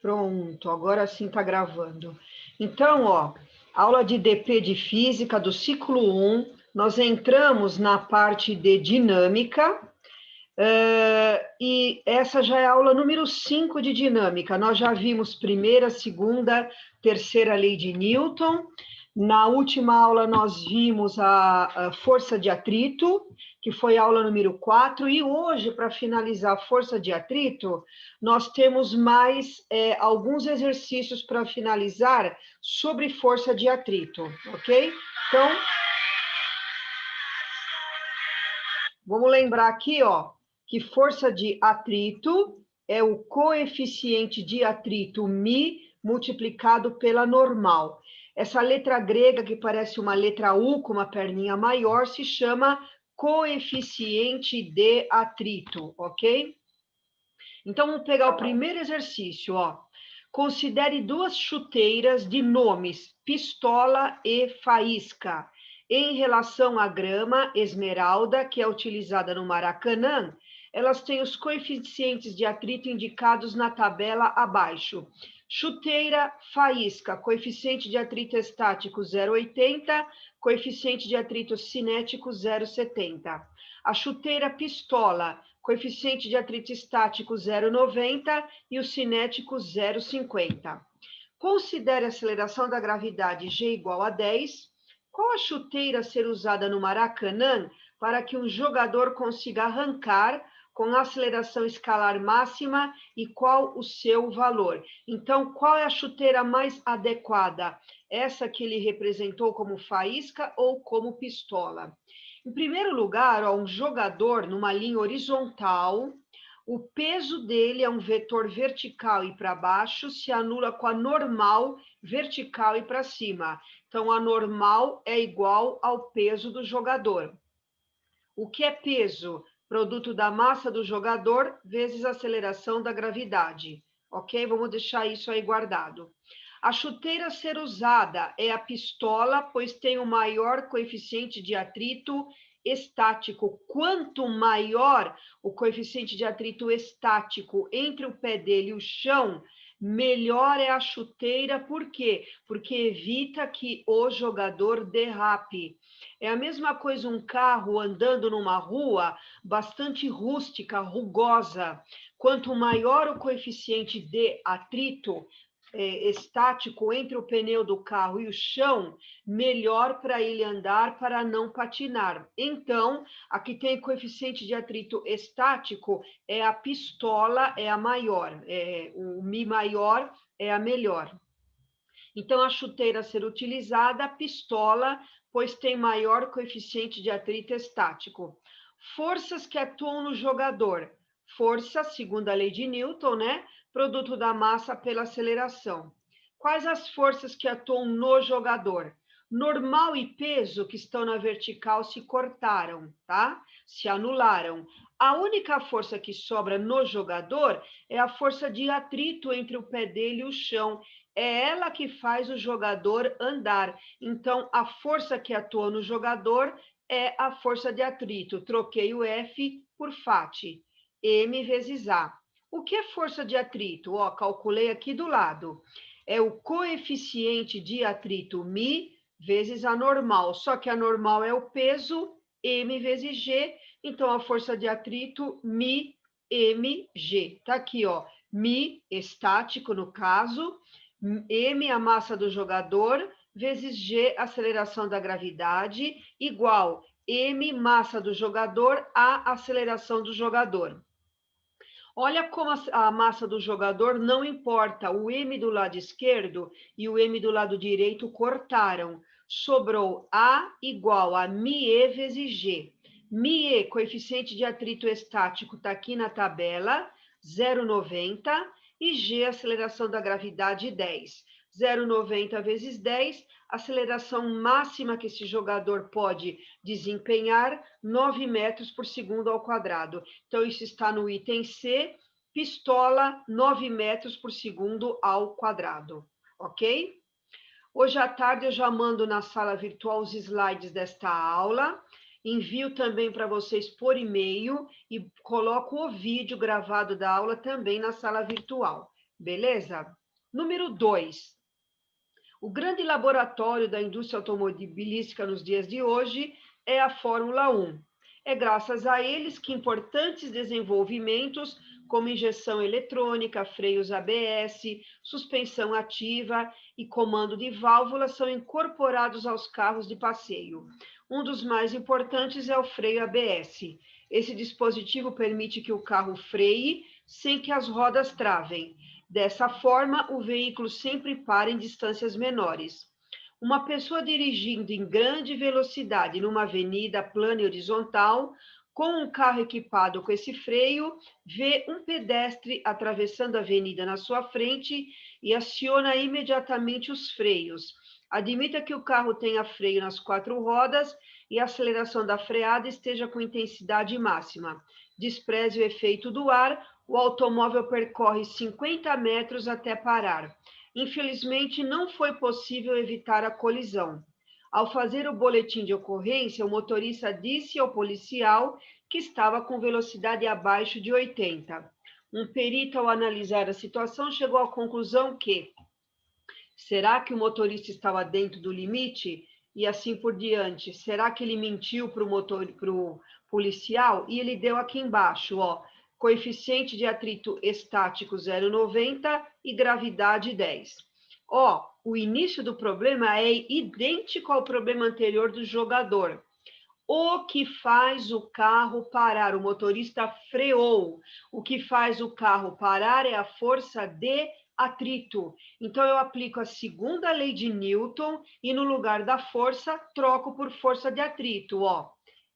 Pronto, agora sim está gravando. Então, ó, aula de DP de Física do ciclo 1, nós entramos na parte de dinâmica, e essa já é a aula número 5 de dinâmica. Nós já vimos primeira, segunda, terceira lei de Newton. Na última aula, nós vimos a força de atrito, que foi a aula número 4. E hoje, para finalizar a força de atrito, nós temos mais alguns exercícios para finalizar sobre força de atrito, ok? Então, vamos lembrar aqui, ó, que força de atrito é o coeficiente de atrito μ multiplicado pela normal. Essa letra grega, que parece uma letra U com uma perninha maior, se chama coeficiente de atrito, ok? Então, vamos pegar o primeiro exercício, ó. Considere duas chuteiras de nomes Pistola e Faísca. Em relação à grama esmeralda, que é utilizada no Maracanã, elas têm os coeficientes de atrito indicados na tabela abaixo. Chuteira Faísca, coeficiente de atrito estático 0,80, coeficiente de atrito cinético 0,70. A chuteira Pistola, coeficiente de atrito estático 0,90 e o cinético 0,50. Considere a aceleração da gravidade G igual a 10. Qual a chuteira a ser usada no Maracanã para que um jogador consiga arrancar com a aceleração escalar máxima e qual o seu valor? Então, qual é a chuteira mais adequada? Essa que ele representou como faísca ou como pistola? Em primeiro lugar, ó, um jogador numa linha horizontal, o peso dele é um vetor vertical e para baixo, se anula com a normal vertical e para cima. Então, a normal é igual ao peso do jogador. O que é peso? Produto da massa do jogador vezes a aceleração da gravidade. Ok? Vamos deixar isso aí guardado. A chuteira a ser usada é a pistola, pois tem o maior coeficiente de atrito estático. Quanto maior o coeficiente de atrito estático entre o pé dele e o chão, melhor é a chuteira. Por quê? Porque evita que o jogador derrape. É a mesma coisa um carro andando numa rua bastante rústica, rugosa. Quanto maior o coeficiente de atrito estático entre o pneu do carro e o chão, melhor para ele andar, para não patinar. Então, a que tem coeficiente de atrito estático é a pistola, é a maior. O Mi maior é a melhor. Então, a chuteira a ser utilizada, a pistola, pois tem maior coeficiente de atrito estático. Forças que atuam no jogador. Força, segundo a lei de Newton, né? Produto da massa pela aceleração. Quais as forças que atuam no jogador? Normal e peso, que estão na vertical, se cortaram, tá? Se anularam. A única força que sobra no jogador é a força de atrito entre o pé dele e o chão. É ela que faz o jogador andar. Então, a força que atua no jogador é a força de atrito. Troquei o F por FAT. M vezes A. O que é força de atrito? Ó, calculei aqui do lado. É o coeficiente de atrito μ vezes a normal. Só que a normal é o peso, M vezes G. Então, a força de atrito μ, mg. Tá aqui, ó. μ estático, no caso, M, a massa do jogador, vezes G, aceleração da gravidade, igual M, massa do jogador, a aceleração do jogador. Olha como a massa do jogador não importa. O M do lado esquerdo e o M do lado direito cortaram. Sobrou A igual a μe vezes G. μe, coeficiente de atrito estático, está aqui na tabela, 0,90, e G, aceleração da gravidade, 10. 0,90 vezes 10, aceleração máxima que esse jogador pode desempenhar, 9 metros por segundo ao quadrado. Então, isso está no item C, pistola, 9 metros por segundo ao quadrado, ok? Hoje à tarde eu já mando na sala virtual os slides desta aula, Envio também para vocês por e-mail e coloco o vídeo gravado da aula também na sala virtual, beleza? Número 2. O grande laboratório da indústria automobilística nos dias de hoje é a Fórmula 1. É graças a eles que importantes desenvolvimentos, como injeção eletrônica, freios ABS, suspensão ativa e comando de válvulas, são incorporados aos carros de passeio. Um dos mais importantes é o freio ABS. Esse dispositivo permite que o carro freie sem que as rodas travem. Dessa forma, o veículo sempre para em distâncias menores. Uma pessoa dirigindo em grande velocidade numa avenida plana e horizontal, com um carro equipado com esse freio, vê um pedestre atravessando a avenida na sua frente e aciona imediatamente os freios. Admita que o carro tenha freio nas 4 rodas e a aceleração da freada esteja com intensidade máxima. Despreze o efeito do ar, o automóvel percorre 50 metros até parar. Infelizmente, não foi possível evitar a colisão. Ao fazer o boletim de ocorrência, o motorista disse ao policial que estava com velocidade abaixo de 80. Um perito, ao analisar a situação, chegou à conclusão que será que o motorista estava dentro do limite? E assim por diante. Será que ele mentiu para o policial? E ele deu aqui embaixo, ó, coeficiente de atrito estático 0,90 e gravidade 10. Ó, o início do problema é idêntico ao problema anterior do jogador. O que faz o carro parar? O motorista freou. O que faz o carro parar é a força de atrito. Então, eu aplico a segunda lei de Newton e, no lugar da força, troco por força de atrito. Ó,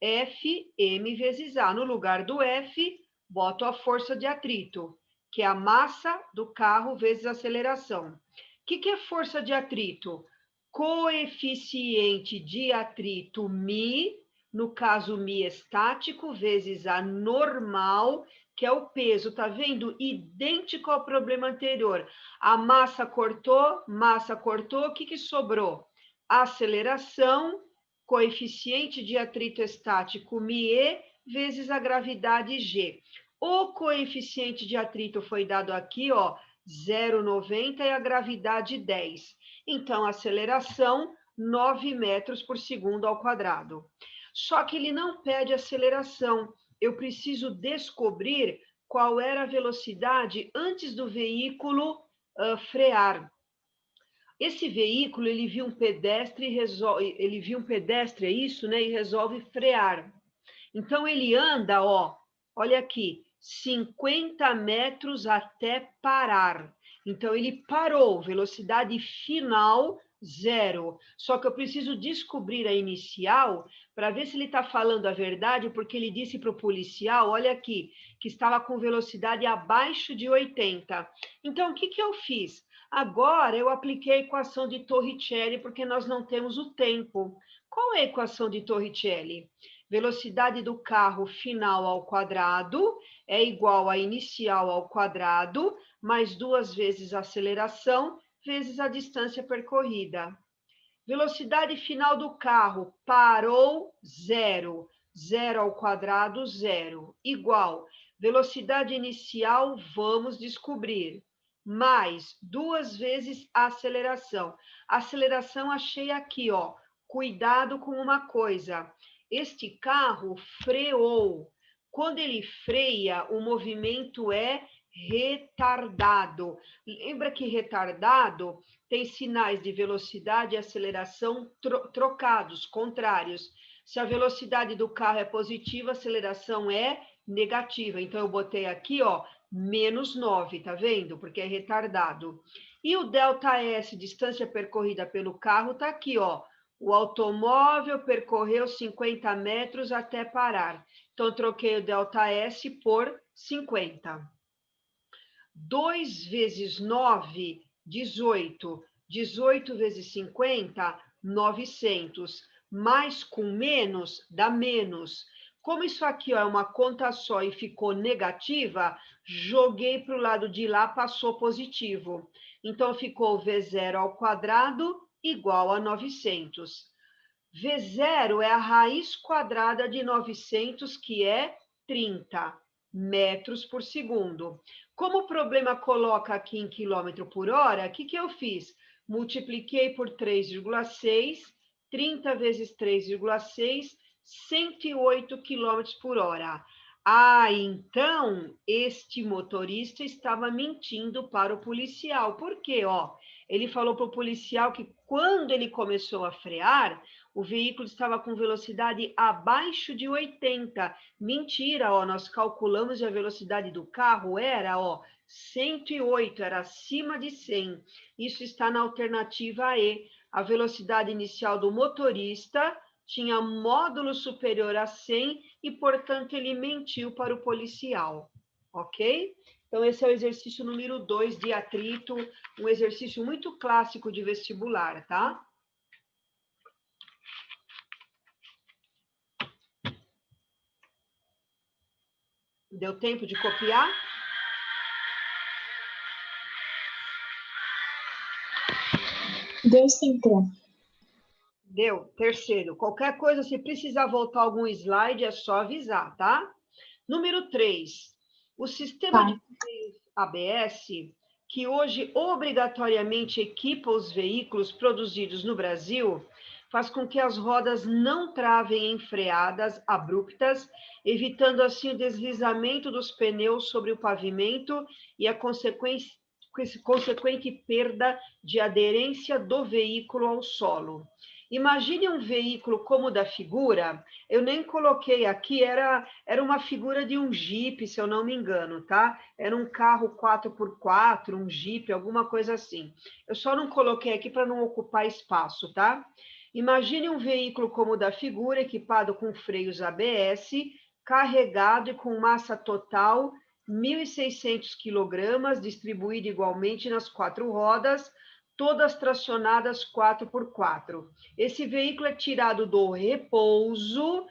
F, M vezes A. No lugar do F, boto a força de atrito, que é a massa do carro vezes a aceleração. O que é força de atrito? Coeficiente de atrito μ, no caso μ estático, vezes a normal, que é o peso, tá vendo? Idêntico ao problema anterior. A massa cortou, o que sobrou? A aceleração, coeficiente de atrito estático μe, vezes a gravidade g. O coeficiente de atrito foi dado aqui, ó, 0,90 e a gravidade 10. Então, a aceleração, 9 metros por segundo ao quadrado. Só que ele não pede aceleração. Eu preciso descobrir qual era a velocidade antes do veículo frear. Esse veículo, ele viu um pedestre é isso, né? E resolve frear. Então, ele anda, ó, olha aqui, 50 metros até parar. Então, ele parou, velocidade final, 0. Só que eu preciso descobrir a inicial para ver se ele está falando a verdade, porque ele disse para o policial, olha aqui, que estava com velocidade abaixo de 80. Então, o que eu fiz? Agora, eu apliquei a equação de Torricelli, porque nós não temos o tempo. Qual é a equação de Torricelli? Velocidade do carro final ao quadrado é igual a inicial ao quadrado, mais 2 vezes a aceleração, vezes a distância percorrida. Velocidade final do carro, parou, 0. 0 ao quadrado, 0. Igual. Velocidade inicial, vamos descobrir. Mais 2 vezes a aceleração. A aceleração achei aqui, ó. Cuidado com uma coisa. Este carro freou. Quando ele freia, o movimento é retardado. Lembra que retardado tem sinais de velocidade e aceleração trocados, contrários. Se a velocidade do carro é positiva, a aceleração é negativa. Então, eu botei aqui, ó, menos 9, tá vendo? Porque é retardado. E o ΔS, distância percorrida pelo carro, tá aqui, ó. O automóvel percorreu 50 metros até parar. Então, troquei o ΔS por 50. 2 vezes 9, 18. 18 vezes 50, 900. Mais com menos, dá menos. Como isso aqui ó, é uma conta só e ficou negativa, joguei para o lado de lá, passou positivo. Então, ficou V0 ao quadrado igual a 900. V0 é a raiz quadrada de 900, que é 30 metros por segundo. Como o problema coloca aqui em quilômetro por hora, o que eu fiz? Multipliquei por 3,6, 30 vezes 3,6, 108 quilômetros por hora. Ah, então este motorista estava mentindo para o policial. Por quê? Ele falou para o policial que quando ele começou a frear, o veículo estava com velocidade abaixo de 80. Mentira, nós calculamos e a velocidade do carro era, 108, era acima de 100. Isso está na alternativa E. A velocidade inicial do motorista tinha módulo superior a 100 e, portanto, ele mentiu para o policial, ok? Então, esse é o exercício número 2 de atrito, um exercício muito clássico de vestibular, tá? Deu tempo de copiar? Deu sim, Clã. Deu. Terceiro, qualquer coisa, se precisar voltar algum slide, é só avisar, tá? Número 3, o sistema de freios ABS, que hoje obrigatoriamente equipa os veículos produzidos no Brasil, faz com que as rodas não travem em freadas abruptas, evitando assim o deslizamento dos pneus sobre o pavimento e a consequente perda de aderência do veículo ao solo. Imagine um veículo como o da figura, eu nem coloquei aqui, era uma figura de um Jeep, se eu não me engano, tá? Era um carro 4x4, um Jeep, alguma coisa assim. Eu só não coloquei aqui para não ocupar espaço, tá? Imagine um veículo como o da figura, equipado com freios ABS, carregado e com massa total 1.600 kg, distribuído igualmente nas 4 rodas, todas tracionadas 4x4. Esse veículo é tirado do repouso,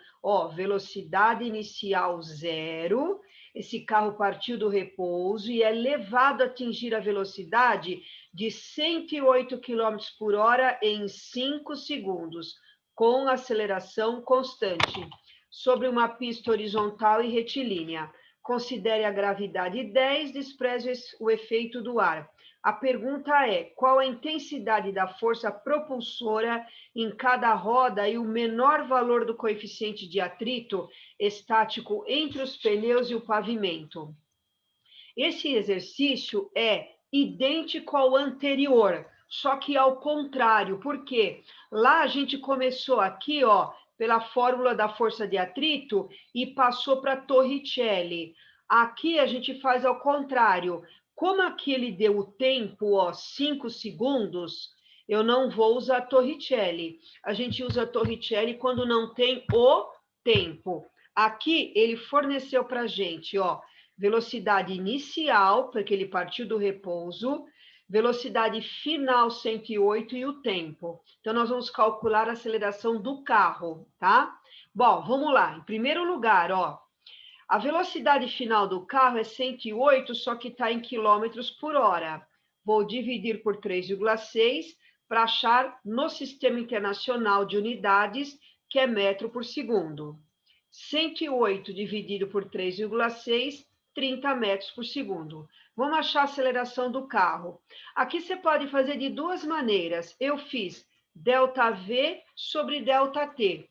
velocidade inicial 0. Esse carro partiu do repouso e é levado a atingir a velocidade de 108 km por hora em 5 segundos, com aceleração constante, sobre uma pista horizontal e retilínea. Considere a gravidade 10, despreze o efeito do ar. A pergunta é: qual a intensidade da força propulsora em cada roda e o menor valor do coeficiente de atrito estático entre os pneus e o pavimento? Esse exercício é idêntico ao anterior, só que ao contrário, porque lá a gente começou aqui, pela fórmula da força de atrito e passou para Torricelli. Aqui a gente faz ao contrário. Como aqui ele deu o tempo, 5 segundos, eu não vou usar Torricelli. A gente usa Torricelli quando não tem o tempo. Aqui ele forneceu para a gente, velocidade inicial, porque ele partiu do repouso, velocidade final 108 e o tempo. Então, nós vamos calcular a aceleração do carro, tá? Bom, vamos lá. Em primeiro lugar, a velocidade final do carro é 108, só que está em quilômetros por hora. Vou dividir por 3,6 para achar no Sistema Internacional de Unidades, que é metro por segundo. 108 dividido por 3,6, 30 metros por segundo. Vamos achar a aceleração do carro. Aqui você pode fazer de duas maneiras. Eu fiz ΔV sobre ΔT.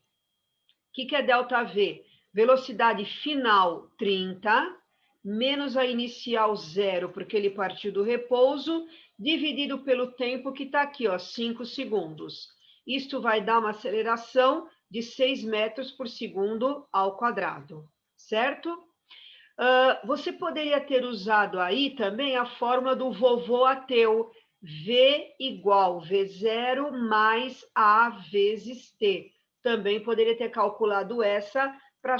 O que é ΔV? Velocidade final 30, menos a inicial 0, porque ele partiu do repouso, dividido pelo tempo que está aqui, 5 segundos. Isto vai dar uma aceleração de 6 metros por segundo ao quadrado, certo? Você poderia ter usado aí também a fórmula do vovô ateu, V igual V0 mais A vezes T. Também poderia ter calculado essa para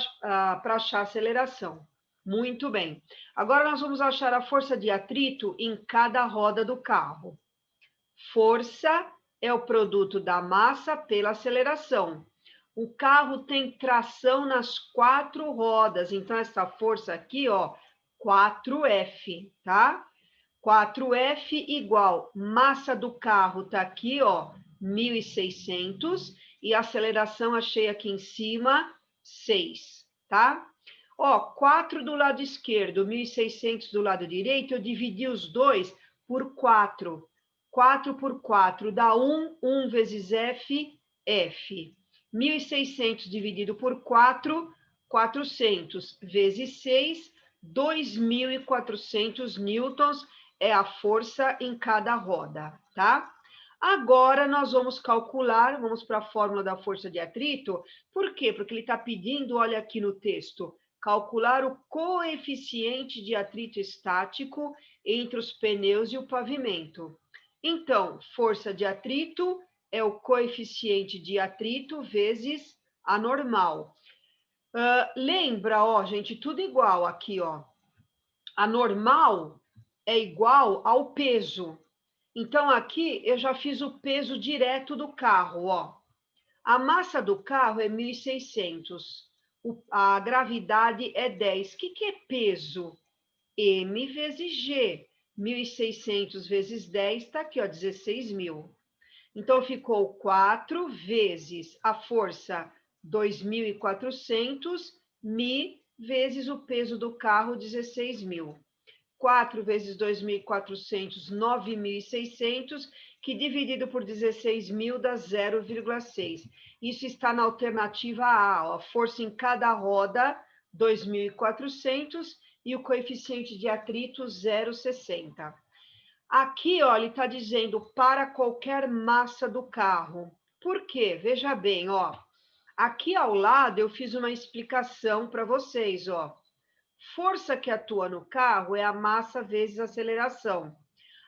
achar a aceleração. Muito bem. Agora nós vamos achar a força de atrito em cada roda do carro. Força é o produto da massa pela aceleração. O carro tem tração nas 4 rodas, então essa força aqui, 4F, tá? 4F igual massa do carro tá aqui, 1.600, e a aceleração achei aqui em cima, 6, tá? Ó, 4 do lado esquerdo, 1.600 do lado direito, eu dividi os dois por 4. 4 por 4 dá 1, 1 vezes F, F. 1.600 dividido por 4, 400 vezes 6, 2.400 newtons é a força em cada roda, tá? Agora, nós vamos calcular, vamos para a fórmula da força de atrito. Por quê? Porque ele está pedindo, olha aqui no texto, calcular o coeficiente de atrito estático entre os pneus e o pavimento. Então, força de atrito é o coeficiente de atrito vezes a normal. Lembra, ó, gente, tudo igual aqui, ó. A normal é igual ao peso. Então, aqui eu já fiz o peso direto do carro, ó. A massa do carro é 1.600. A gravidade é 10. O que é peso? M vezes G. 1.600 vezes 10 está aqui, ó, 16.000. Então, ficou 4 vezes a força 2.400, mi vezes o peso do carro, 16.000. 4 vezes 2.400, 9.600, que dividido por 16.000 dá 0,6. Isso está na alternativa A, ó, força em cada roda, 2.400, e o coeficiente de atrito, 0,60. Aqui, ó, ele está dizendo para qualquer massa do carro. Por quê? Veja bem, ó. Aqui ao lado eu fiz uma explicação para vocês, ó. Força que atua no carro é a massa vezes a aceleração.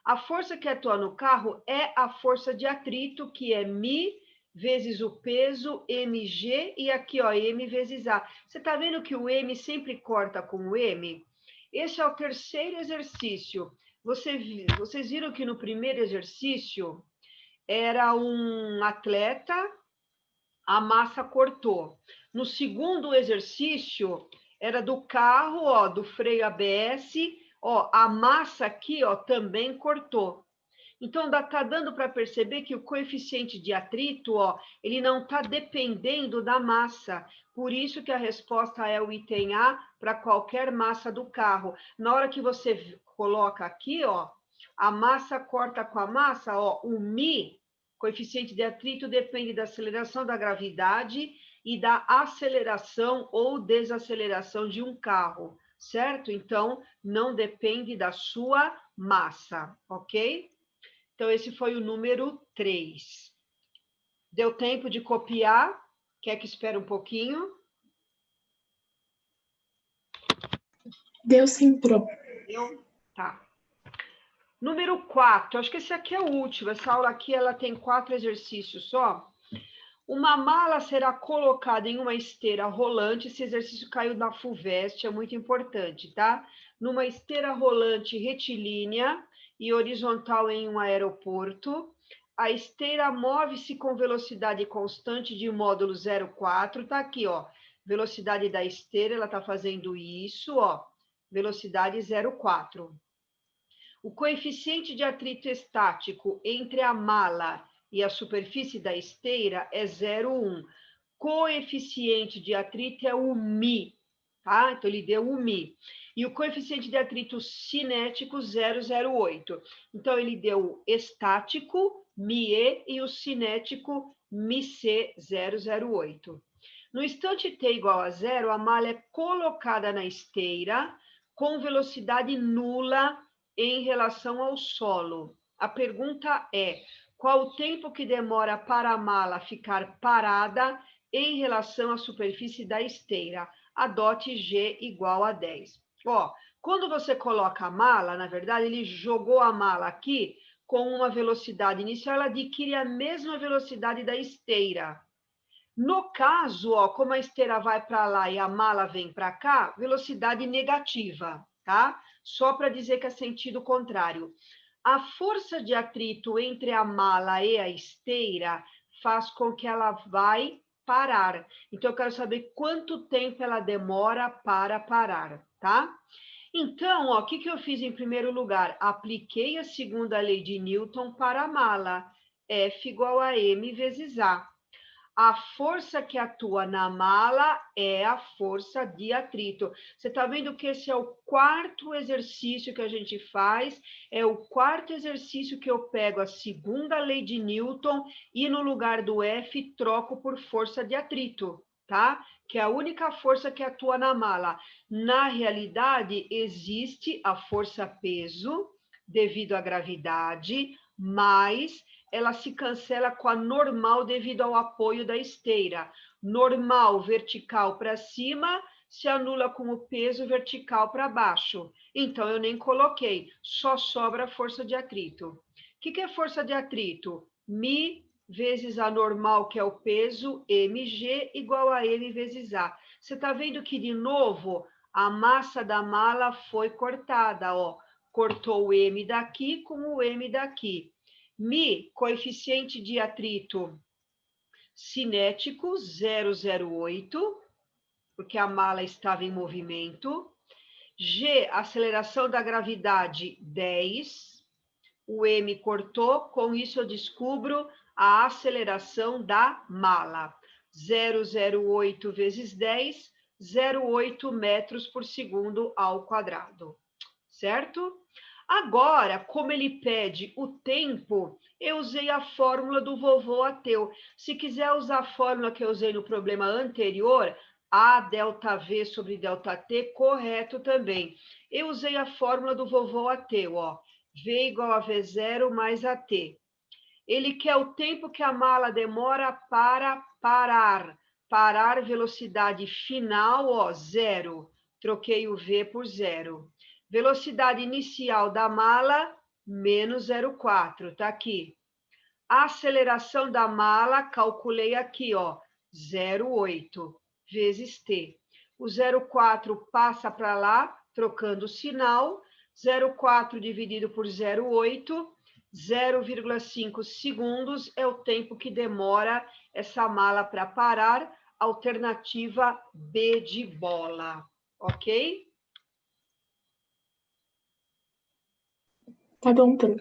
A força que atua no carro é a força de atrito, que é mi vezes o peso, mg, e aqui, ó, m vezes a. Você está vendo que o m sempre corta com o m? Esse é o terceiro exercício. Vocês viram que no primeiro exercício era um atleta, a massa cortou. No segundo exercício, era do carro, ó, do freio ABS, ó, a massa aqui, ó, também cortou. Então, tá dando para perceber que o coeficiente de atrito, ó, ele não está dependendo da massa. Por isso que a resposta é o item A para qualquer massa do carro. Na hora que você coloca aqui, ó, a massa corta com a massa, ó, o mi, coeficiente de atrito, depende da aceleração da gravidade e da aceleração ou desaceleração de um carro, certo? Então, não depende da sua massa, ok? Então, esse foi o número 3. Deu tempo de copiar? Quer que espere um pouquinho? Deu sim, pro. Deu? Tá. Número 4, acho que esse aqui é o último. Essa aula aqui ela tem 4 exercícios só. Uma mala será colocada em uma esteira rolante. Esse exercício caiu da FUVEST, é muito importante, tá? Numa esteira rolante retilínea e horizontal em um aeroporto. A esteira move-se com velocidade constante de módulo 0,4. Tá aqui, ó. Velocidade da esteira, ela tá fazendo isso, ó. Velocidade 0,4. O coeficiente de atrito estático entre a mala e a superfície da esteira é 0,1. Coeficiente de atrito é o mi, tá? Então, ele deu o mi. E o coeficiente de atrito cinético, 0,08. Então, ele deu o estático, mi-e, e o cinético, mi-c, 0,08. No instante t igual a 0, a mala é colocada na esteira com velocidade nula em relação ao solo. A pergunta é: qual o tempo que demora para a mala ficar parada em relação à superfície da esteira? Adote G igual a 10. Ó, quando você coloca a mala, na verdade, ele jogou a mala aqui com uma velocidade inicial, ela adquire a mesma velocidade da esteira. No caso, ó, como a esteira vai para lá e a mala vem para cá, velocidade negativa, tá? Só para dizer que é sentido contrário. A força de atrito entre a mala e a esteira faz com que ela vai parar. Então, eu quero saber quanto tempo ela demora para parar, tá? Então, ó, o que eu fiz em primeiro lugar? Apliquei a segunda lei de Newton para a mala. F igual a m vezes A. A força que atua na mala é a força de atrito. Você está vendo que esse é o quarto exercício que a gente faz, é o quarto exercício que eu pego a segunda lei de Newton e no lugar do F troco por força de atrito, tá? Que é a única força que atua na mala. Na realidade, existe a força-peso devido à gravidade, mas ela se cancela com a normal devido ao apoio da esteira. Normal vertical para cima se anula com o peso vertical para baixo. Então, eu nem coloquei, só sobra a força de atrito. O que é força de atrito? Mi vezes a normal, que é o peso, mg, igual a m vezes a. Você está vendo que, de novo, a massa da mala foi cortada, ó. Cortou o m daqui com o m daqui. Mi, coeficiente de atrito cinético, 0,08, porque a mala estava em movimento. G, aceleração da gravidade, 10. O M cortou, com isso eu descubro a aceleração da mala. 0,08 vezes 10, 0,8 metros por segundo ao quadrado. Certo? Agora, como ele pede o tempo, eu usei a fórmula do vovô ateu. Se quiser usar a fórmula que eu usei no problema anterior, A delta V sobre delta T, correto também. Eu usei a fórmula do vovô ateu, ó. V igual a V0 mais AT. Ele quer o tempo que a mala demora para parar. Parar, velocidade final, ó, 0. Troquei o V por 0. Velocidade inicial da mala, menos 0,4, tá aqui. A aceleração da mala, calculei aqui, ó, 0,8 vezes T. O 0,4 passa para lá, trocando o sinal, 0,4 dividido por 0,8, 0,5 segundos é o tempo que demora essa mala para parar, alternativa B de bola, ok? Tá bom, Pro.